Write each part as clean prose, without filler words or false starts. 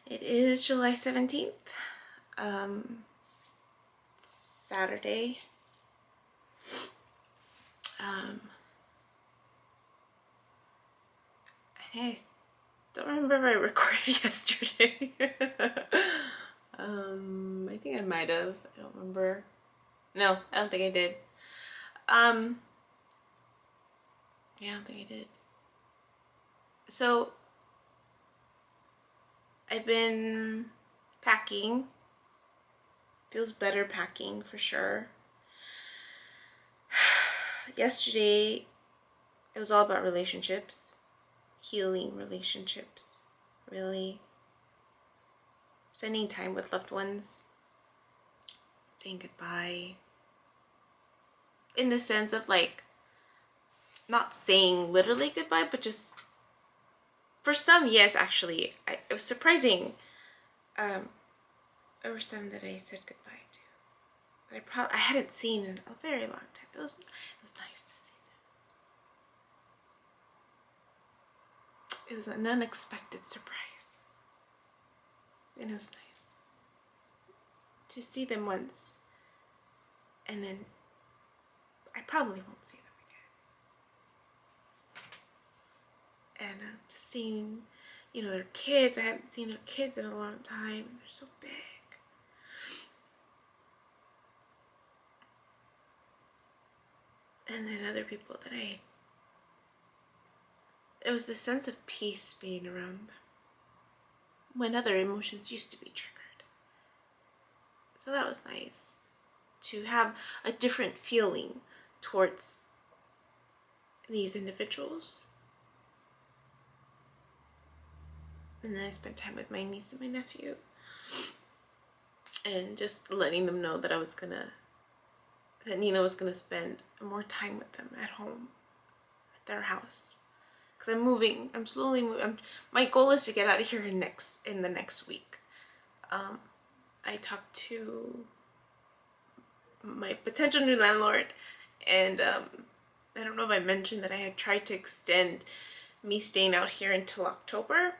It is July 17th, Saturday. I don't remember if I recorded yesterday. I think I might have. I don't remember. No, I don't think I did. Yeah, I don't think I did. So, I've been packing. Feels better packing for sure. Yesterday, it was all about relationships, healing relationships, really. Spending time with loved ones, saying goodbye. In the sense of like, not saying literally goodbye, but just, for some, yes, actually. It was surprising. There were some that I said goodbye to. That I hadn't seen in a very long time. It was nice to see them. It was an unexpected surprise. And it was nice to see them once, and then I probably won't see them again. And just seeing, their kids. I haven't seen their kids in a long time. They're so big. And then other people that it was the sense of peace being around them when other emotions used to be triggered. So that was nice to have a different feeling towards these individuals. And then I spent time with my niece and my nephew, and just letting them know that that Nina was gonna spend more time with them at home, at their house. Because I'm moving. I'm slowly moving. My goal is to get out of here in the next week. I talked to my potential new landlord, and I don't know if I mentioned that I had tried to extend me staying out here until October,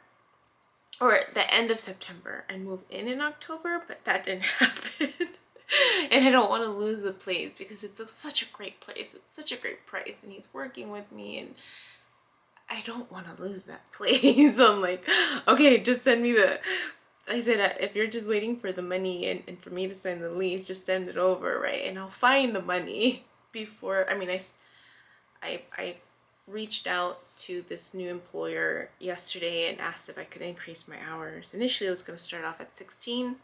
or the end of September, and move in October, but that didn't happen. And I don't want to lose the place because it's such a great place. It's such a great price, and he's working with me, and I don't want to lose that place. So I'm like, okay, just send me I said, if you're just waiting for the money and for me to sign the lease, just send it over, right? And I'll find the money before. I reached out to this new employer yesterday and asked if I could increase my hours. Initially, I was going to start off at 16,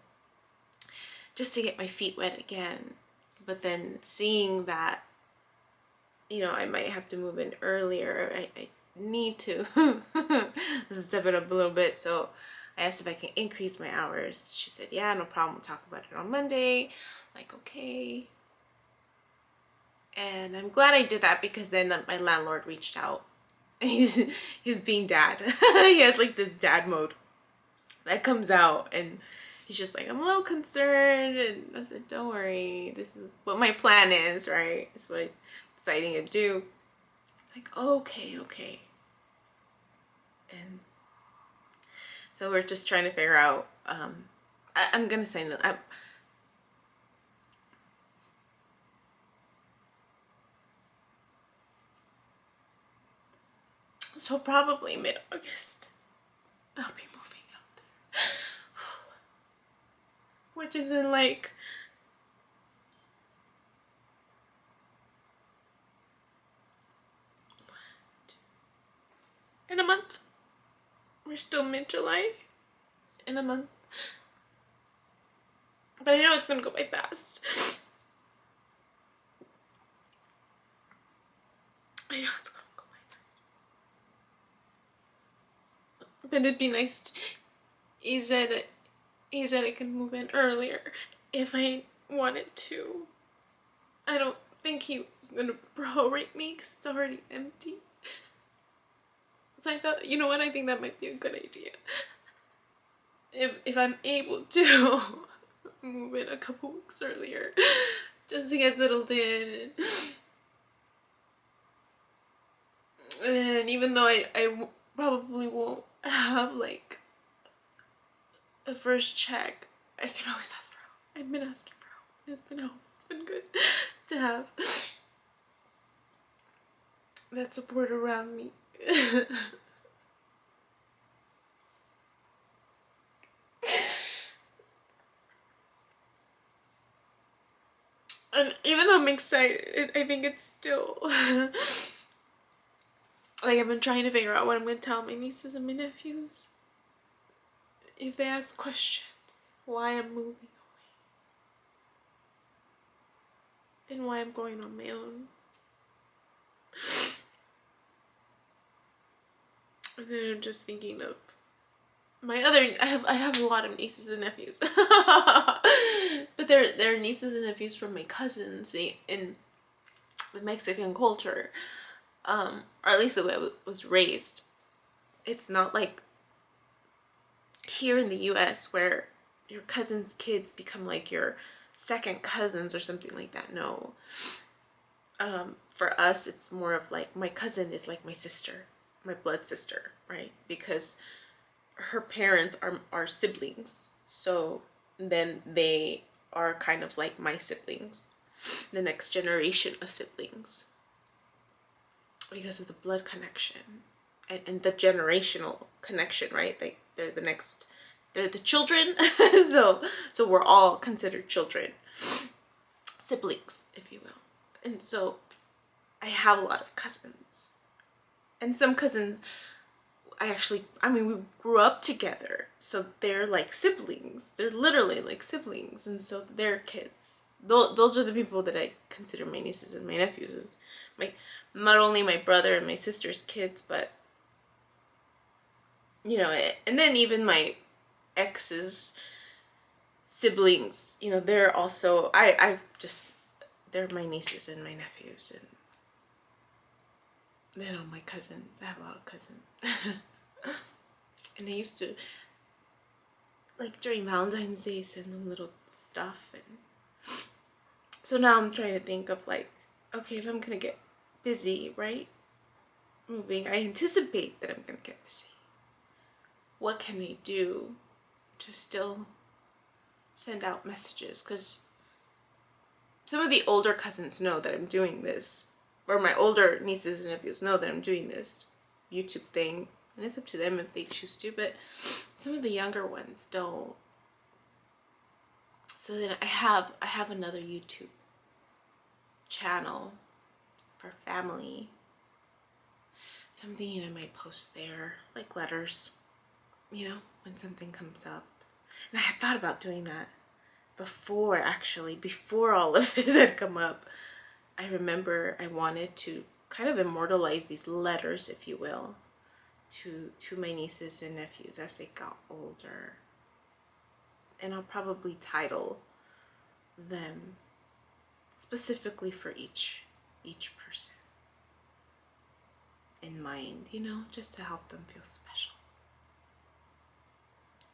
just to get my feet wet again. But then seeing that, I might have to move in earlier, I need to step it up a little bit. So I asked if I can increase my hours. She said, yeah, no problem. We'll talk about it on Monday. Like, okay. And I'm glad I did that, because then my landlord reached out. And he's being dad. He has like this dad mode that comes out, and he's just like, I'm a little concerned. And I said, don't worry. This is what my plan is, right? It's what I'm deciding to do. Like, okay. And so we're just trying to figure out, I'm gonna say that so probably mid-August I'll be moving out there. Which is in like in a month. We're still mid-July. In a month. But I know it's gonna go by fast. I know it's gonna go by fast. But it'd be nice he said I can move in earlier if I wanted to. I don't think he was gonna prorate me because it's already empty. So I thought, you know what, I think that might be a good idea. If I'm able to move in a couple weeks earlier, just to get settled in. And even though I probably won't have like a first check, I can always ask for help. I've been asking for help. It's been help. It's been good to have that support around me. And even though I'm excited, I think it's still like I've been trying to figure out what I'm going to tell my nieces and my nephews. If they ask questions, why I'm moving away and why I'm going on my own. And then I'm just thinking of my other. I have a lot of nieces and nephews, but they're nieces and nephews from my cousins in the Mexican culture, or at least the way I was raised. It's not like here in the U.S. where your cousin's kids become like your second cousins or something like that. No. For us, it's more of like my cousin is like my sister, my blood sister, right? Because her parents are siblings. So then they are kind of like my siblings, the next generation of siblings, because of the blood connection and the generational connection, right? Like they're the children. so we're all considered children, siblings, if you will. And so I have a lot of cousins, and some cousins we grew up together, so they're like siblings. They're literally like siblings, and so their kids. Those are the people that I consider my nieces and my nephews. Is not only my brother and my sister's kids, but and then even my ex's siblings. They're also they're my nieces and my nephews, and then all my cousins. I have a lot of cousins. And I used to, like, during Valentine's Day, send them little stuff. And so now I'm trying to think of, like, okay, if I'm going to get busy, right, moving, I anticipate that I'm going to get busy. What can I do to still send out messages? Because some of the older cousins know that I'm doing this, or my older nieces and nephews know that I'm doing this YouTube thing, and it's up to them if they choose to, but some of the younger ones don't. So then I have another YouTube channel for family. So I'm thinking I might post there, like letters, when something comes up. And I had thought about doing that before all of this had come up. I remember I wanted to kind of immortalize these letters, if you will, to my nieces and nephews as they got older. And I'll probably title them specifically for each person in mind, just to help them feel special.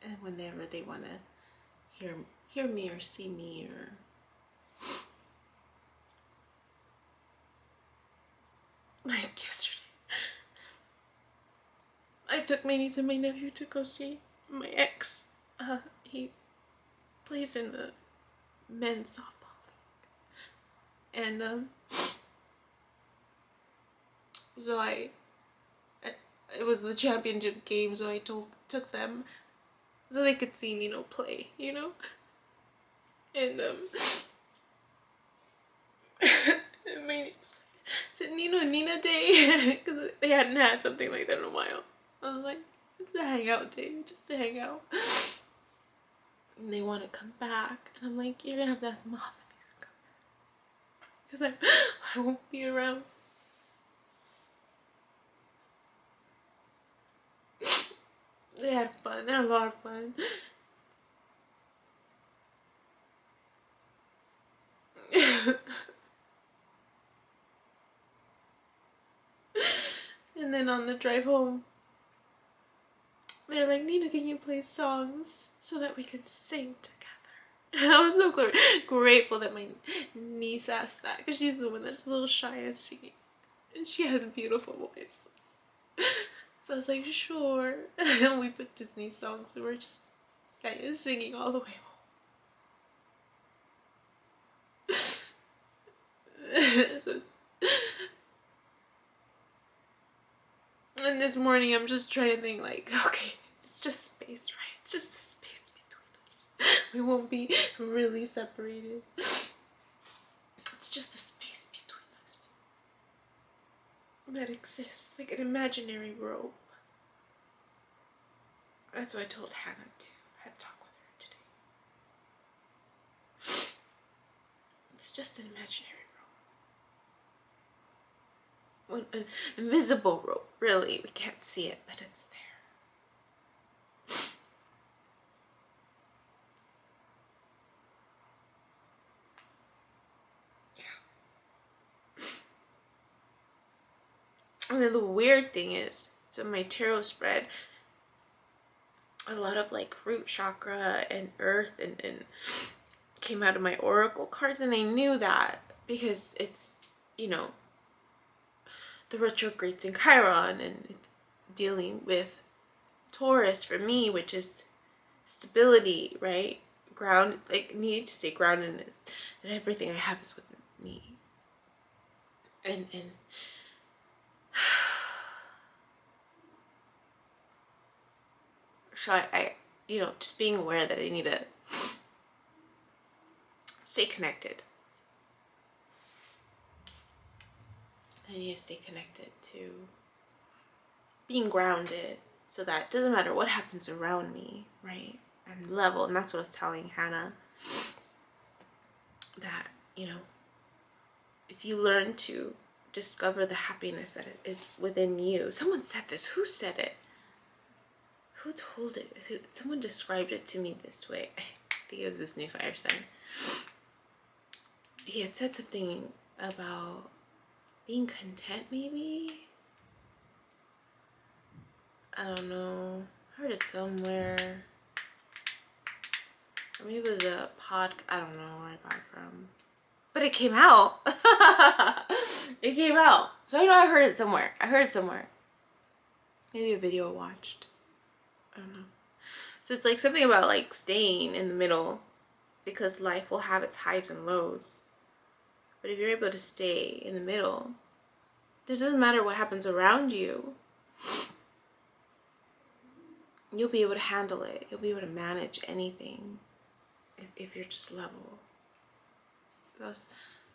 And whenever they want to hear me or see me, or like yesterday, I took my niece and my nephew to go see my ex. He plays in the men's softball league, and so it was the championship game, so I took them so they could see Nino play, and my niece said Nina Day, because they hadn't had something like that in a while. I was like, it's a hangout day, just to hang out. And they want to come back, and I'm like, you're gonna have to ask Mom if you can come back, because I won't be around. They had fun. They had a lot of fun. And then on the drive home, they're like, Nina, can you play songs so that we can sing together? And I was so grateful that my niece asked that, because she's the one that's a little shy of singing. And she has a beautiful voice. So I was like, sure. And we put Disney songs, and we're just singing all the way home. So and this morning I'm just trying to think like, okay, it's just space, right? It's just the space between us. We won't be really separated. It's just the space between us that exists, like an imaginary rope. That's what I told Hannah too. I had to talk with her today. It's just an imaginary rope. An invisible rope, really. We can't see it, but it's there. And then the weird thing is, so my tarot spread, a lot of like root chakra and earth and came out of my oracle cards, and I knew that because it's, you know, the retrogrades in Chiron, and it's dealing with Taurus for me, which is stability, right? Ground, like, need to stay grounded, is that everything I have is within me. And so I, you know, just being aware that I need to stay connected. I need to stay connected to being grounded, so that it doesn't matter what happens around me, right? I'm level, and that's what I was telling Hannah. That, you know, if you learn to discover the happiness that is within you. Someone said this. Who said it? Who told it? Someone described it to me this way. I think it was this new fire sign. He had said something about being content, maybe? I don't know. I heard it somewhere. Or maybe it was a podcast. I don't know where I got it from. But it came out. It came out. So I know I heard it somewhere. Maybe a video I watched. I don't know. So it's like something about like staying in the middle, because life will have its highs and lows. But if you're able to stay in the middle, it doesn't matter what happens around you. You'll be able to handle it. You'll be able to manage anything if you're just level. I was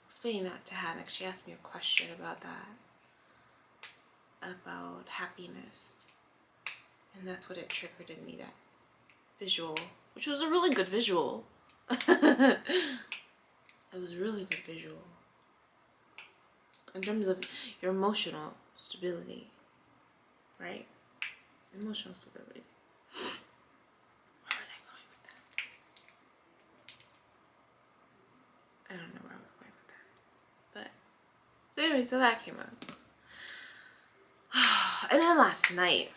explaining that to Hannah. She asked me a question about that. About happiness. And that's what it triggered in me, that visual. Which was a really good visual. It was really good visual. In terms of your emotional stability. Right? Emotional stability. Where was I going with that? I don't know where I was going with that. But, so anyway, so that came out. And then last night,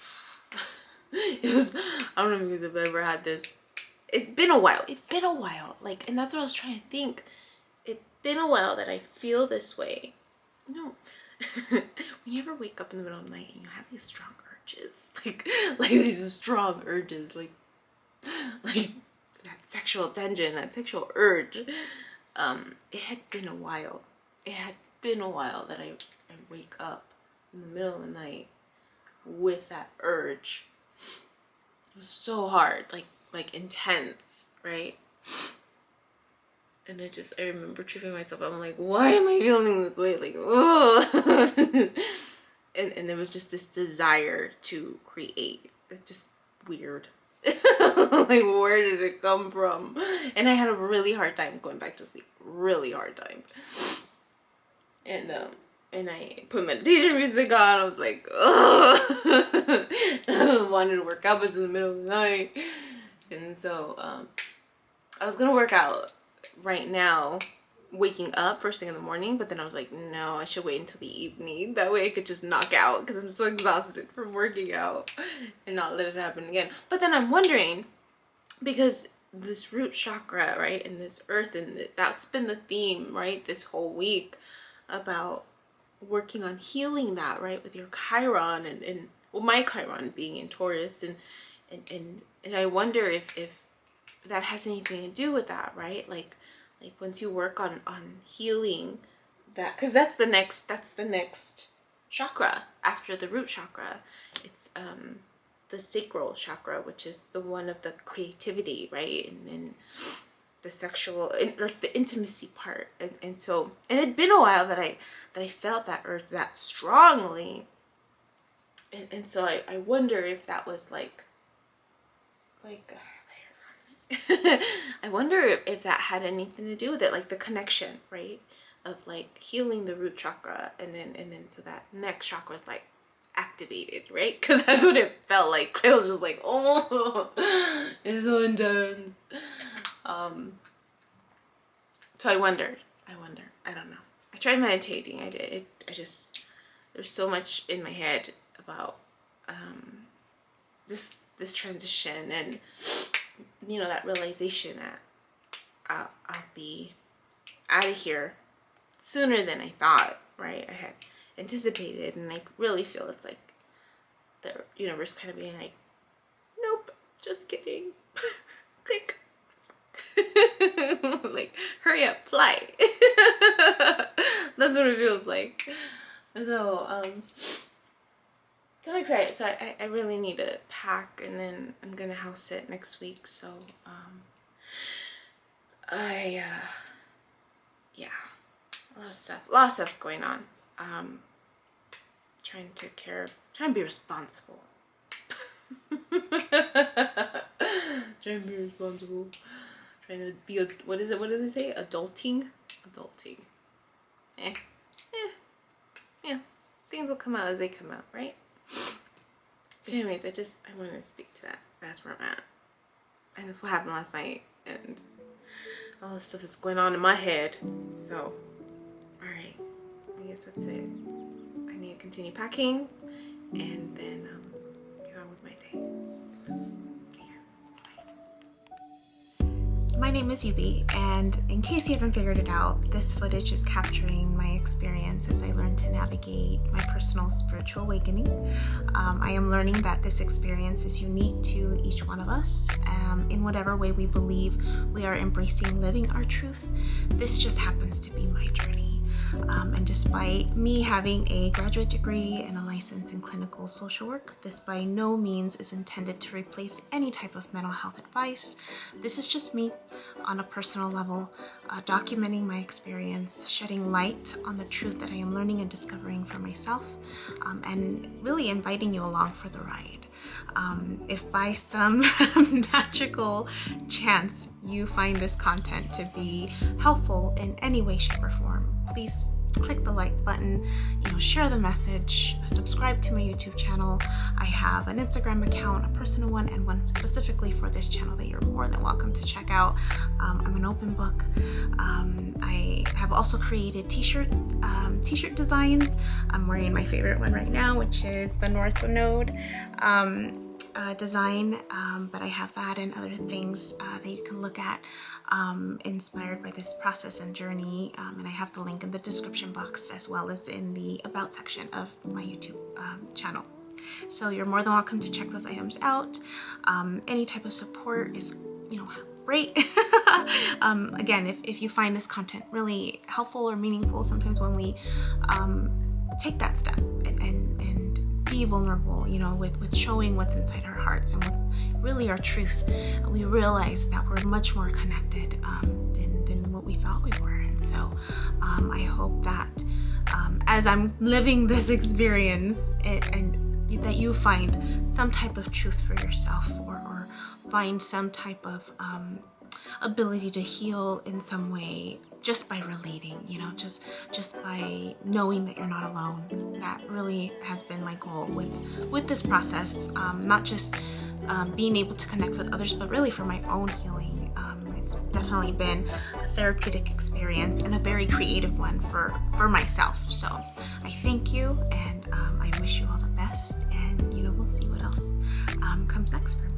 it was, I don't know if you've ever had this. It's been a while. Like, and that's what I was trying to think. It's been a while that I feel this way. No. When you ever wake up in the middle of the night and you have these strong urges, like these strong urges, like that sexual tension, that sexual urge. It had been a while. It had been a while that I wake up in the middle of the night with that urge. It was so hard, like intense, right? And I remember tripping myself. I'm like, why am I feeling this way? Like, oh. and there was just this desire to create. It's just weird. Like, where did it come from? And I had a really hard time going back to sleep. Really hard time. And I put meditation music on. I was like, oh. I wanted to work out, but it's in the middle of the night. And so I was gonna work out right now, waking up first thing in the morning, but then I was like, no, I should wait until the evening. That way I could just knock out, because I'm so exhausted from working out, and not let it happen again. But then I'm wondering, because this root chakra, right, and this earth, and that's been the theme, right, this whole week, about working on healing that, right, with your Chiron, and well, my Chiron being in Taurus, and I wonder if that has anything to do with that, right? Like once you work on healing that, because that's the next chakra after the root chakra. It's the sacral chakra, which is the one of the creativity, right? And the sexual, like the intimacy part. And so, and it'd been a while that I felt that urge that strongly. And so I wonder if that was like I wonder if that had anything to do with it, like the connection, right, of like healing the root chakra, and then so that next chakra is like activated, right? Because that's what it felt like. I was just like, oh, it's so intense. So I wondered. I don't know. I tried meditating. I did. I just, there's so much in my head about this transition, and you know, that realization that I'll be out of here sooner than I thought, right? I had anticipated, and I really feel it's like the universe kind of being like, nope, just kidding. Click. Like, hurry up, fly. That's what it feels like. So so I'm excited. So I really need to pack, and then I'm gonna house sit next week. So yeah, a lot of stuff's going on. Trying to take care of, trying to be responsible. Trying to be responsible. Trying to be a, what is it? What do they say? Adulting. Yeah. Things will come out as they come out, right? But anyways, I wanted to speak to that. That's where I'm at. And that's what happened last night, and all this stuff that's going on in my head. So, alright. I guess that's it. I need to continue packing, and then get on with my day. My name is Yubi, and in case you haven't figured it out, this footage is capturing my experience as I learn to navigate my personal spiritual awakening. I am learning that this experience is unique to each one of us, in whatever way we believe we are embracing living our truth. This just happens to be my journey. And despite me having a graduate degree and a license in clinical social work, this by no means is intended to replace any type of mental health advice. This is just me on a personal level, documenting my experience, shedding light on the truth that I am learning and discovering for myself, and really inviting you along for the ride. If by some magical chance you find this content to be helpful in any way, shape, or form, please click the like button, share the message, subscribe to my YouTube channel. I have an Instagram account, a personal one, and one specifically for this channel that you're more than welcome to check out. I'm an open book. I have also created t-shirt designs. I'm wearing my favorite one right now, which is the North Node design, but I have that and other things that you can look at inspired by this process and journey, and I have the link in the description box as well as in the about section of my YouTube channel. So you're more than welcome to check those items out. Any type of support is great. Again, if you find this content really helpful or meaningful, sometimes when we take that step and be vulnerable, with showing what's inside our hearts and what's really our truth, we realize that we're much more connected than what we thought we were. And so I hope that as I'm living this experience, and that you find some type of truth for yourself, or find some type of ability to heal in some way, just by relating, just by knowing that you're not alone. That really has been my goal with this process, not just being able to connect with others, but really for my own healing. It's definitely been a therapeutic experience and a very creative one for myself. So I thank you, and I wish you all the best, and we'll see what else comes next for me.